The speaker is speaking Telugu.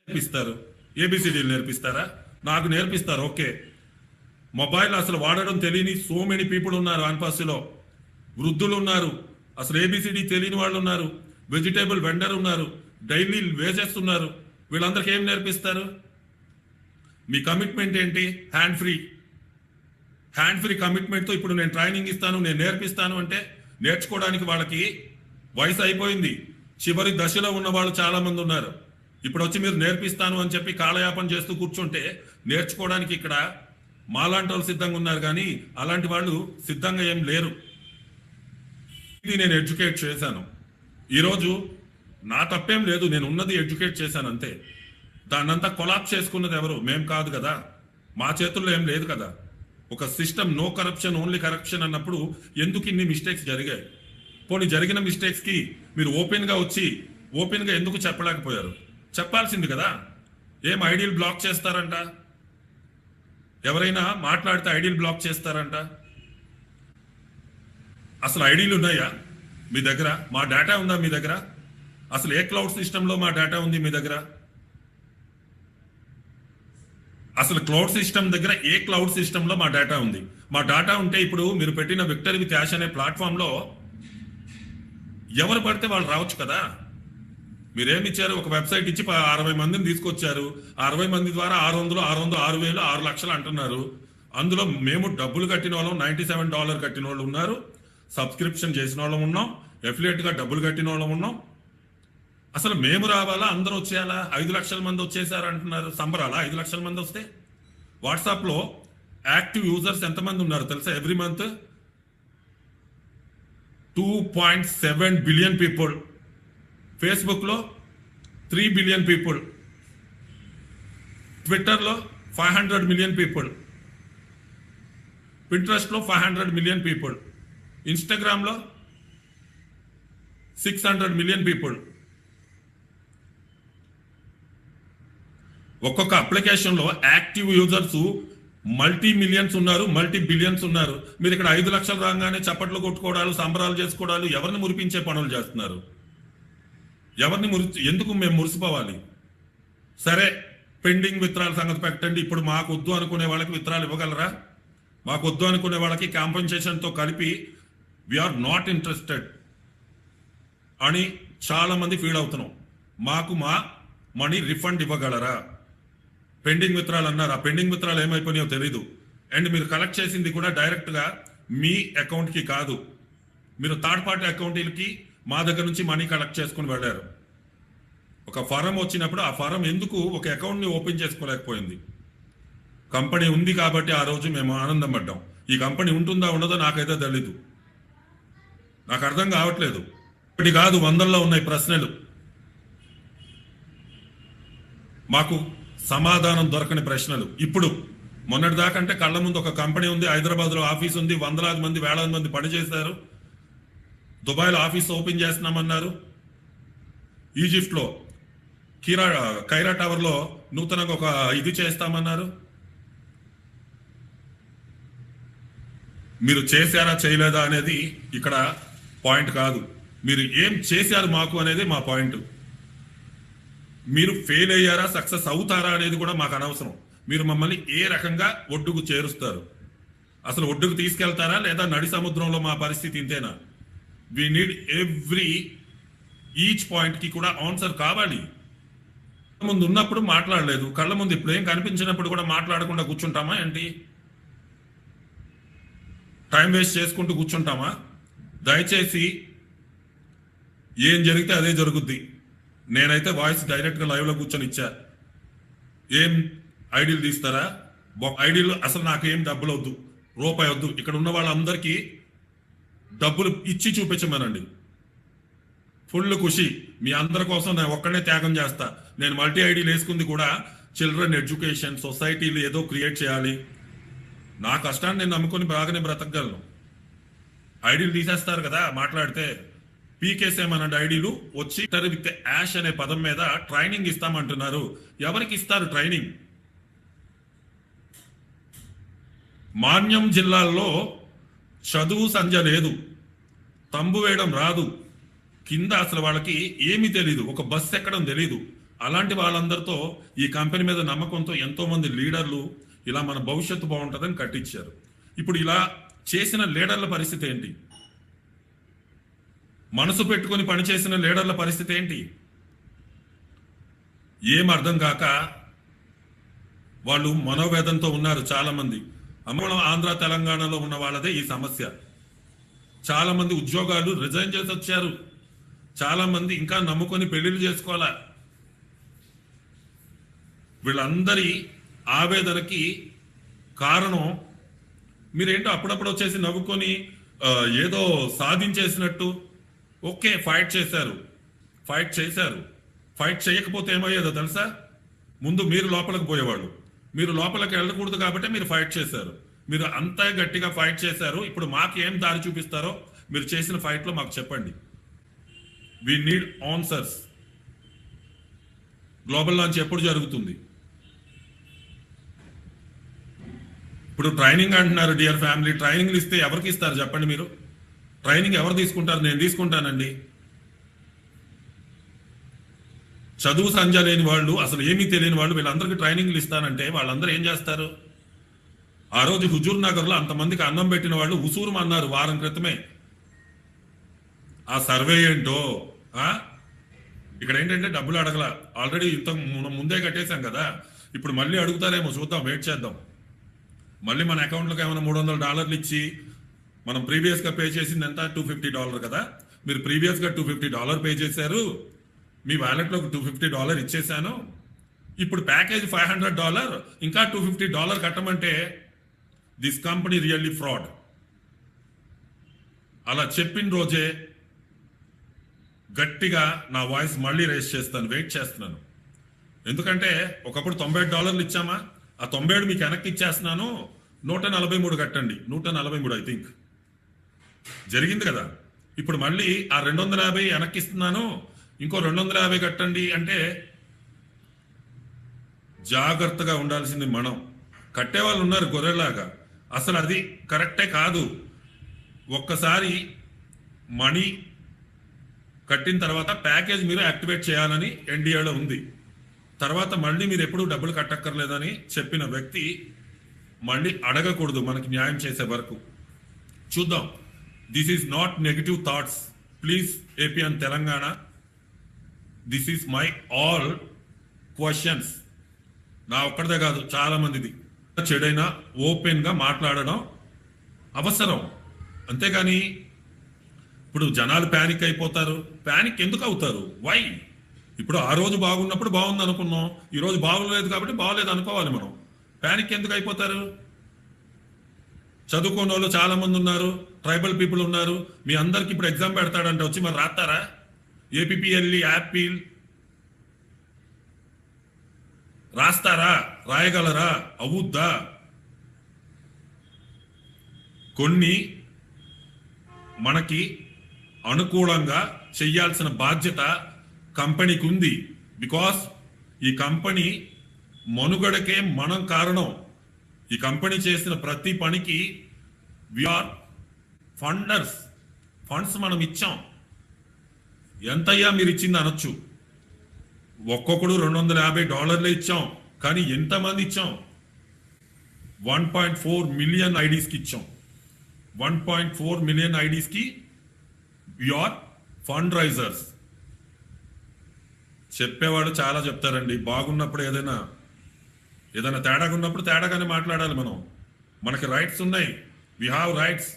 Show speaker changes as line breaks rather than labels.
నేర్పిస్తారు. ఏబిసిడీలు నేర్పిస్తారా? నాకు నేర్పిస్తారు, ఓకే. మొబైల్ అసలు వాడడం తెలియని సో మెనీ పీపుల్ ఉన్నారు ఆన్పాస్లో. వృద్ధులు ఉన్నారు, అసలు ఏబిసిడి తెలియని వాళ్ళు ఉన్నారు, వెజిటేబుల్ వెండర్ ఉన్నారు, డైలీ వేజెస్ ఉన్నారు. వీళ్ళందరికీ ఏం నేర్పిస్తారు? మీ కమిట్మెంట్ ఏంటి? హ్యాండ్ ఫ్రీ కమిట్మెంట్తో ఇప్పుడు నేను ట్రైనింగ్ ఇస్తాను, నేను నేర్పిస్తాను అంటే నేర్చుకోవడానికి వాళ్ళకి వయసు అయిపోయింది. చివరి దశలో ఉన్న వాళ్ళు చాలా మంది ఉన్నారు. ఇప్పుడు వచ్చి మీరు నేర్పిస్తాను అని చెప్పి కాలయాపన చేస్తూ కూర్చుంటే నేర్చుకోవడానికి ఇక్కడ మాలాంటి వాళ్ళు సిద్ధంగా ఉన్నారు, కానీ అలాంటి వాళ్ళు సిద్ధంగా ఏం లేరు. ఇది నేను ఎడ్యుకేట్ చేశాను. ఈరోజు నా తప్పేం లేదు, నేను ఉన్నది ఎడ్యుకేట్ చేశాను అంతే. దాన్నంతా కొలాప్స్ చేసుకున్నది ఎవరు? మేం కాదు కదా, మా చేతుల్లో ఏం లేదు కదా. ఒక system, no corruption only corruption అన్నప్పుడు ఎందుకు ఇన్ని మిస్టేక్స్ జరిగాయి? పోనీ జరిగిన మిస్టేక్స్కి మీరు ఓపెన్గా వచ్చి ఓపెన్గా ఎందుకు చెప్పలేకపోయారు? చెప్పాల్సింది కదా. ఏం ఐడియల్ బ్లాక్ చేస్తారంట? ఎవరైనా మాట్లాడితే ఐడియల్ బ్లాక్ చేస్తారంట? అసలు ఐడీలు ఉన్నాయా మీ దగ్గర? మా డేటా ఉందా మీ దగ్గర? అసలు ఏ క్లౌడ్ సిస్టంలో మా డేటా ఉంది మీ దగ్గర? అసలు క్లౌడ్ సిస్టమ్ దగ్గర ఏ క్లౌడ్ సిస్టంలో మా డేటా ఉంది? మా డేటా ఉంటే ఇప్పుడు మీరు పెట్టిన విక్టరీ విత్ యాష్ అనే ప్లాట్ఫామ్లో ఎవరు పడితే వాళ్ళు రావచ్చు కదా. మీరేమి ఇచ్చారు? ఒక వెబ్సైట్ ఇచ్చి 60 మందిని తీసుకొచ్చారు. 60 మంది ద్వారా 600, 600, 6,000, 6 లక్షలు అంటున్నారు. అందులో మేము డబ్బులు కట్టిన వాళ్ళం $97 కట్టిన వాళ్ళు ఉన్నారు, సబ్స్క్రిప్షన్ చేసిన వాళ్ళం ఉన్నాం, ఎఫిలియేట్గా డబ్బులు కట్టిన వాళ్ళం ఉన్నాం. అసలు మేము రావాలా, అందరూ వచ్చేయాలా? 5 లక్షల మంది వచ్చేసారు అంటున్నారు. సంబరాలా 5 లక్షల మంది వస్తే? వాట్సాప్లో యాక్టివ్ యూజర్స్ ఎంతమంది ఉన్నారు తెలుసా? Every month 2.7 billion people. ఫేస్బుక్లో 3 బిలియన్ పీపుల్. ట్విట్టర్లో 500 మిలియన్ పీపుల్. పింట్రెస్ట్లో 500 million people. ఇన్స్టాగ్రామ్లో 600 మిలియన్ పీపుల్. ఒక్కొక్క అప్లికేషన్లో యాక్టివ్ యూజర్స్ మల్టీ మిలియన్స్ ఉన్నారు, మల్టీ బిలియన్స్ ఉన్నారు. మీరు ఇక్కడ 5 లక్షలు రాగానే చప్పట్లు కొట్టుకోవడాలు, సంబరాలు చేసుకోవడాలు, ఎవరిని మురిపించే పనులు చేస్తున్నారు? ఎందుకు మేము మురిసిపోవాలి? సరే, పెండింగ్ విత్రాల సంగతి పెట్టండి. ఇప్పుడు మాకు వద్దు అనుకునే వాళ్ళకి విత్రాలు ఇవ్వగలరా? మాకు వద్దు అనుకునే వాళ్ళకి కాంపెన్సేషన్తో కలిపి వీఆర్ నాట్ ఇంట్రెస్టెడ్ అని చాలా మంది ఫీల్ అవుతున్నాం. మాకు మా మనీ రిఫండ్ ఇవ్వగలరా? పెండింగ్ విత్రాలు అన్నారు, ఆ పెండింగ్ విత్రాలు ఏమైపోయినాయో తెలీదు. అండ్ మీరు కలెక్ట్ చేసింది కూడా డైరెక్ట్గా మీ అకౌంట్కి కాదు, మీరు థర్డ్ పార్టీ అకౌంట్లకి మా దగ్గర నుంచి మనీ కలెక్ట్ చేసుకుని వెళ్ళారు. ఒక ఫారం వచ్చినప్పుడు ఆ ఫారం ఎందుకు ఒక అకౌంట్ని ఓపెన్ చేసుకోలేకపోయింది? కంపెనీ ఉంది కాబట్టి ఆ రోజు మేము ఆనందం పడ్డాం. ఈ కంపెనీ ఉంటుందా ఉండదో నాకైతే తెలీదు, నాకు అర్థం కావట్లేదు. ఒకటి కాదు, 100లో ఉన్నాయి ప్రశ్నలు. మాకు సమాధానం దొరకని ప్రశ్నలు. ఇప్పుడు మొన్నటిదాకంటే కళ్ళ ముందు ఒక కంపెనీ ఉంది, హైదరాబాద్లో ఆఫీస్ ఉంది, 100,000 మంది 1,000 మంది పనిచేశారు. దుబాయ్లో ఆఫీస్ ఓపెన్ చేస్తున్నామన్నారు. ఈజిప్ట్లో కైరా టవర్లో నూతనంగా ఒక ఇది చేస్తామన్నారు. మీరు చేశారా చేయలేదా అనేది ఇక్కడ పాయింట్ కాదు, మీరు ఏం చేశారు మాకు అనేది మా పాయింట్. మీరు ఫెయిల్ అయ్యారా, సక్సెస్ అవుతారా అనేది కూడా మాకు అనవసరం. మీరు మమ్మల్ని ఏ రకంగా ఒడ్డుకు చేరుస్తారు? అసలు ఒడ్డుకు తీసుకెళ్తారా లేదా నడి సముద్రంలో మా పరిస్థితి ఇంతేనా? వి నీడ్ ఈచ్ పాయింట్కి కూడా ఆన్సర్ కావాలి. ముందు ఉన్నప్పుడు మాట్లాడలేదు, కళ్ళ ముందు ఇప్పుడు ఏం కనిపించినప్పుడు కూడా మాట్లాడకుండా కూర్చుంటామా ఏంటి? టైం వేస్ట్ చేసుకుంటూ కూర్చుంటామా? దయచేసి ఏం జరిగితే అదే జరుగుద్ది. నేనైతే వాయిస్ డైరెక్ట్గా లైవ్లో కూర్చొని ఇచ్చా. ఏం ఐడీలు తీస్తారా? ఐడీలు అసలు నాకేం డబ్బులు వద్దు, రూపాయి వద్దు. ఇక్కడ ఉన్న వాళ్ళందరికీ డబ్బులు ఇచ్చి చూపించమనండి. ఫుల్ ఖుషి, మీ అందరి కోసం నేను ఒక్కడే త్యాగం చేస్తా. నేను మల్టీ ఐడీలు వేసుకుంది కూడా చిల్డ్రన్ ఎడ్యుకేషన్, సొసైటీలు ఏదో క్రియేట్ చేయాలి. నా కష్టాన్ని నేను నమ్ముకొని బాగానే బ్రతకగలను. ఐడీలు తీసేస్తారు కదా మాట్లాడితే, పీకేసేమనండి ఐడీలు. వచ్చి విత్ యాష్ అనే పదం మీద ట్రైనింగ్ ఇస్తామంటున్నారు. ఎవరికి ఇస్తారు ట్రైనింగ్? మాన్యం జిల్లాల్లో చదువు సంధ్య లేదు, తంబు వేయడం రాదు, కింద అసలు వాళ్ళకి ఏమీ తెలీదు, ఒక బస్సు ఎక్కడం తెలీదు, అలాంటి వాళ్ళందరితో ఈ కంపెనీ మీద నమ్మకంతో ఎంతో మంది లీడర్లు ఇలా మన భవిష్యత్తు బాగుంటుందని కట్టించారు. ఇప్పుడు ఇలా చేసిన లీడర్ల పరిస్థితి ఏంటి? మనసు పెట్టుకొని పనిచేసిన లీడర్ల పరిస్థితి ఏంటి? ఏం అర్థం కాక వాళ్ళు మనోవేదంతో ఉన్నారు చాలా మంది. అమ్మడం ఆంధ్ర తెలంగాణలో ఉన్న వాళ్ళదే ఈ సమస్య. చాలా మంది ఉద్యోగాలు రిజైన్ చేసి వచ్చారు. చాలా మంది ఇంకా నమ్ముకొని పెళ్లిళ్ళు చేసుకోవాలా. వీళ్ళందరి ఆవేదనకి కారణం మీరేంటో అప్పుడప్పుడు వచ్చేసి నవ్వుకొని ఏదో సాధించేసినట్టు. ఓకే, ఫైట్ చేశారు. ఫైట్ చేయకపోతే ఏమయ్యేదో తెలుసా? ముందు మీరు లోపలికి పోయేవాళ్ళు. మీరు లోపలికి వెళ్ళకూడదు కాబట్టి మీరు ఫైట్ చేశారు. మీరు అంతా గట్టిగా ఫైట్ చేశారు. ఇప్పుడు మాకు ఏం దారి చూపిస్తారో మీరు చేసిన ఫైట్లో మాకు చెప్పండి. We need answers. Global launch ఎప్పుడు జరుగుతుంది? ఇప్పుడు ట్రైనింగ్ అంటున్నారు. డియర్ ఫ్యామిలీ, ట్రైనింగ్లు ఇస్తే ఎవరికి ఇస్తారు చెప్పండి? మీరు ట్రైనింగ్ ఎవరు తీసుకుంటారు? నేను తీసుకుంటానండి. చదువు సంజ లేని వాళ్ళు, అసలు ఏమీ తెలియని వాళ్ళు వీళ్ళందరికీ ట్రైనింగ్లు ఇస్తానంటే వాళ్ళందరూ ఏం చేస్తారు? ఆ రోజు హుజూర్ నగర్లో అంతమందికి అన్నం పెట్టిన వాళ్ళు ఉసూరుమ అన్నారు వారం క్రితమే. ఆ సర్వే ఏంటో ఇక్కడ ఏంటంటే డబ్బులు అడగల. ఆల్రెడీ ఇంత ముందే కట్టేశాం కదా. ఇప్పుడు మళ్ళీ అడుగుతారేమో, చూద్దాం, వెయిట్ చేద్దాం. మళ్ళీ మన అకౌంట్లోకి ఏమైనా $300 ఇచ్చి, మనం ప్రీవియస్గా పే చేసింది ఎంత? $250 కదా. మీరు ప్రీవియస్గా $250 పే చేశారు. మీ వ్యాలెట్లోకి $250 ఇచ్చేసాను. ఇప్పుడు ప్యాకేజ్ $500, ఇంకా $250 కట్టమంటే దిస్ కంపెనీ రియల్లీ ఫ్రాడ్. అలా చెప్పిన రోజే గట్టిగా నా వాయిస్ మళ్ళీ రేస్ చేస్తాను. వెయిట్ చేస్తున్నాను. ఎందుకంటే ఒకప్పుడు $97 ఇచ్చామా, ఆ 97 మీకు వెనక్కి ఇచ్చేస్తున్నాను. 143 కట్టండి. 143 ఐ థింక్ జరిగింది కదా. ఇప్పుడు మళ్ళీ ఆ 250 వెనక్కి ఇస్తున్నాను, ఇంకో 250 కట్టండి అంటే జాగ్రత్తగా ఉండాల్సింది మనం. కట్టేవాళ్ళు ఉన్నారు గొర్రెలాగా. అసలు అది కరెక్టే కాదు. ఒక్కసారి మనీ కట్టిన తర్వాత ప్యాకేజ్ మీరు యాక్టివేట్ చేయాలని ఎన్డీఏలో ఉంది. తర్వాత మళ్ళీ మీరు ఎప్పుడూ డబ్బులు కట్టక్కర్లేదని చెప్పిన వ్యక్తి మళ్ళీ అడగకూడదు మనకి న్యాయం చేసే వరకు. చూద్దాం. This is not negative thoughts please AP and Telangana. This is my all questions. నా ఒక్కడిదే కాదు, చాలా మందిది. చెడైనా ఓపెన్గా మాట్లాడడం అవసరం. అంతేగాని ఇప్పుడు జనాలు ప్యానిక్ అయిపోతారు. ప్యానిక్ ఎందుకు అవుతారు? వై? ఇప్పుడు ఆ రోజు బాగున్నప్పుడు బాగుంది అనుకున్నాం, ఈ రోజు బాగోలేదు కాబట్టి బాగోలేదు అనుకోవాలి మనం. ప్యానిక్ ఎందుకు అయిపోతారు? చదువుకున్న వాళ్ళు చాలా మంది ఉన్నారు, ట్రైబల్ పీపుల్ ఉన్నారు. మీ అందరికి ఇప్పుడు ఎగ్జామ్ పెడతాడంటే వచ్చి మరి రాస్తారా? ఏపీఎల్ఈ యాపిల్ రాస్తారా? రాయగలరా? అవుద్దా? కొన్ని మనకి అనుకూలంగా చెయ్యాల్సిన బాధ్యత కంపెనీకి ఉంది. బికాస్ ఈ కంపెనీ మనుగడకే మనం కారణం. ఈ కంపెనీ చేసిన ప్రతి పనికి వీఆర్ ఫండర్స్. ఫండ్స్ మనం ఇచ్చాం. ఎంతయ్యా మీరు ఇచ్చింది అనొచ్చు. ఒక్కొక్కడు $250 ఇచ్చాం. కానీ ఎంతమంది ఇచ్చాం? 1.4 మిలియన్ ఐడీస్కి ఇచ్చాం. 1.4 మిలియన్ ఐడీస్కి వీఆర్ ఫండ్ రైజర్స్. చెప్పేవాడు చాలా చెప్తారండి. బాగున్నప్పుడు ఏదైనా తేడాగా ఉన్నప్పుడు తేడాగానే మాట్లాడాలి మనం. మనకి రైట్స్ ఉన్నాయి. We have rights.